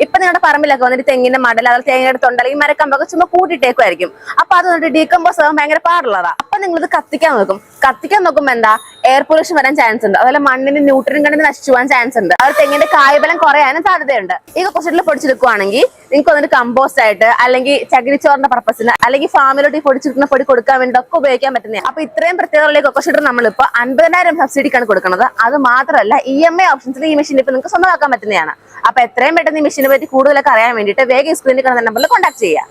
ഇപ്പൊ നിങ്ങളുടെ പറമ്പിലൊക്കെ വന്നിട്ട് തെങ്ങിന്റെ മടൽ അതായത് തേങ്ങയുടെ തൊണ്ട അല്ലെങ്കിൽ മരക്കമ്പൊക്കെ ചുമ്മാ കൂട്ടിയിട്ടേക്കുമായിരിക്കും. അപ്പൊ അത് വന്നിട്ട് ഡീകമ്പോസ് ആകാൻ ഭയങ്കര പാടുള്ളതാ. അപ്പൊ നിങ്ങൾ ഇത് കത്തിക്കാൻ നോക്കുമ്പോ എന്താ എയർ പൊല്യൂഷൻ വരാൻ ചാൻസ് ഉണ്ട്. അതുപോലെ മണ്ണിന് ന്യൂട്രിയൻ കണ്ടന്റ് നശിച്ചു പോകാൻ ചാൻസ് ഉണ്ട്. അത് തെങ്ങിന്റെ കായ്ഫലം കുറയാനും സാധ്യതയുണ്ട്. ഈ കൊക്കോഷീറ്റിൽ പൊടിച്ചെടുക്കുവാണെങ്കിൽ നിങ്ങൾക്ക് വന്നിട്ട് കമ്പോസ്റ്റ് ആയിട്ട് അല്ലെങ്കിൽ ചകിരിച്ചോറിന്റെ പർപ്പസിന് അല്ലെങ്കിൽ ഫാമിലോട്ട് ഈ പൊടിച്ചെടുക്കുന്ന പൊടി കൊടുക്കാൻ വേണ്ടി ഒക്കെ ഉപയോഗിക്കാൻ പറ്റുന്നതാണ്. അപ്പൊ ഇത്രയും പ്രത്യേകതയുള്ള കൊക്കോഷീറ്റർ നമ്മളിപ്പോ 50,000 സബ്സിഡിക്കാണ് കൊടുക്കുന്നത്. അത് മാത്രമല്ല EMI ഓപ്ഷൻസിൽ ഈ മെഷീൻ ഇപ്പൊ നിങ്ങൾക്ക് സ്വന്തമാക്കാൻ പറ്റുന്നതാണ്. അപ്പൊ എത്രയും പെട്ടെന്ന് ഈ മെഷീനെ പറ്റി കൂടുതലൊക്കെ അറിയാൻ വേണ്ടിയിട്ട് വേഗം സ്ക്രീനിൽ കാണുന്ന നമ്പറിൽ കോൺടാക്ട് ചെയ്യുക.